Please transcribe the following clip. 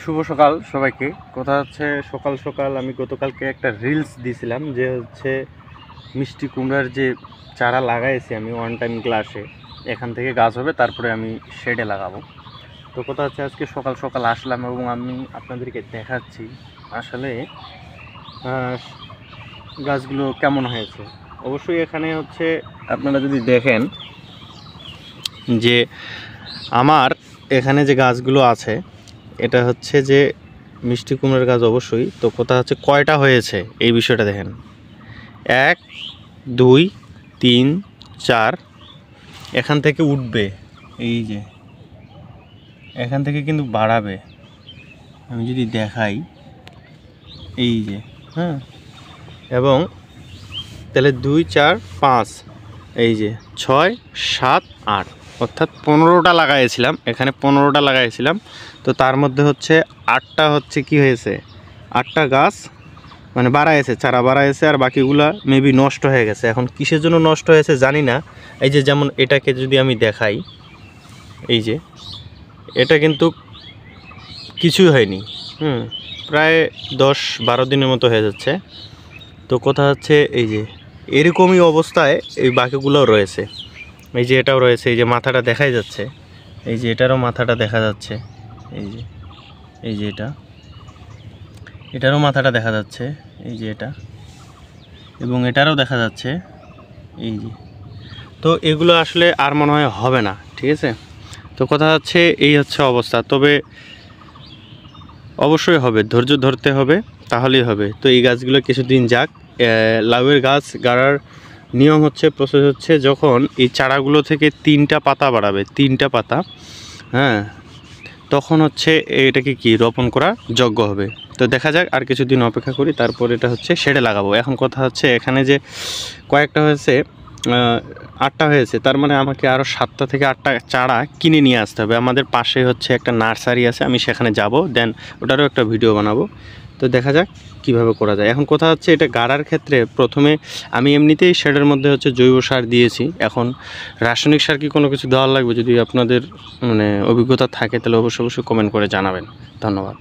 শুভ সকাল সবাইকে। কথা হচ্ছে সকাল সকাল আমি গতকালকে একটা রিলস দিয়েছিলাম যে হচ্ছে মিষ্টি কুমড়ার যে চারা লাগাইছি আমি ওয়ান টাইম গ্লাসে, এখান থেকে গাছ হবে, তারপরে আমি শেডে লাগাবো। তো কথা হচ্ছে আজকে সকাল সকাল আসলাম এবং আমি আপনাদেরকে দেখাচ্ছি আসলে গাছগুলো কেমন হয়েছে। অবশ্যই এখানে হচ্ছে আপনারা যদি দেখেন যে আমার এখানে যে গাছগুলো আছে এটা হচ্ছে যে মিষ্টি কুমড়ার গাছ অবশ্যই। তো কথা হচ্ছে কয়টা হয়েছে এই বিষয়টা দেখেন, 1 2 3 4, এখান থেকে উঠবে, এই যে এখান থেকে কিন্তু বাড়াবে। আমি যদি দেখাই এই যে হ্যাঁ, এবং তাহলে 2 4 5, এই যে 6 7 8, অর্থাৎ 15টা লাগাইছিলাম, এখানে 15টা লাগাইছিলাম। তো তার মধ্যে হচ্ছে 8টা হচ্ছে কি হয়েছে, 8টা গাছ মানে বাড়াইছে, চারা বাড়াইছে, আর বাকিগুলা মেবি নষ্ট হয়ে গেছে। এখন কিসের জন্য নষ্ট হয়েছে জানি না। এই যে যেমন এটাকে যদি আমি দেখাই, এই যে এটা কিন্তু কিছুই হয়নি, প্রায় 10-12 দিনের মতো হয়ে যাচ্ছে। তো কথা হচ্ছে এই যে এরকমই অবস্থায় এই বাকিগুলোও রয়েছে। এই যে এটাও রয়েছে, এই যে মাথাটা দেখাই যাচ্ছে, এই যে এটারও মাথাটা দেখা যাচ্ছে, এই যে এটারও মাথাটা দেখা যাচ্ছে, এই যে এটা, এবং এটারও দেখা যাচ্ছে, এই যে। তো এগুলো আসলে আর মনে হয় হবে না, ঠিক আছে। তো কথা হচ্ছে এই হচ্ছে অবস্থা, তবে অবশ্যই হবে, ধৈর্য ধরতে হবে, তাহলেই হবে। তো এই গাছগুলো কিছুদিন যাক। লাউয়ের গাছ গাড়ার নিয়ম হচ্ছে, প্রসেস হচ্ছে, যখন এই চারাগুলো থেকে 3টা পাতা বাড়াবে, 3টা পাতা, হ্যাঁ, তখন হচ্ছে এটাকে কি রোপণ করা যোগ্য হবে। তো দেখা যাক, আর কিছুদিন অপেক্ষা করি, তারপর এটা হচ্ছে শেডে লাগাবো। এখন কথা হচ্ছে এখানে যে কয়েকটা হয়েছে, 8টা হয়েছে, তার মানে আমাকে আরও 7টা থেকে 8টা চারা কিনে নিয়ে আসতে হবে। আমাদের পাশে হচ্ছে একটা নার্সারি আছে, আমি সেখানে যাব, দেন ওটারও একটা ভিডিও বানাবো। তো দেখা যাক কিভাবে করা যায়। এখন কথা হচ্ছে এটা গাড়ার ক্ষেত্রে প্রথমে আমি এমনিতেই শেডের মধ্যে হচ্ছে জৈব সার দিয়েছি। এখন রাসায়নিক সার কি কোনো কিছু দেওয়ার লাগবে? যদি আপনাদের মানে অভিজ্ঞতা থাকে তাহলে অবশ্যই কমেন্ট করে জানাবেন। ধন্যবাদ।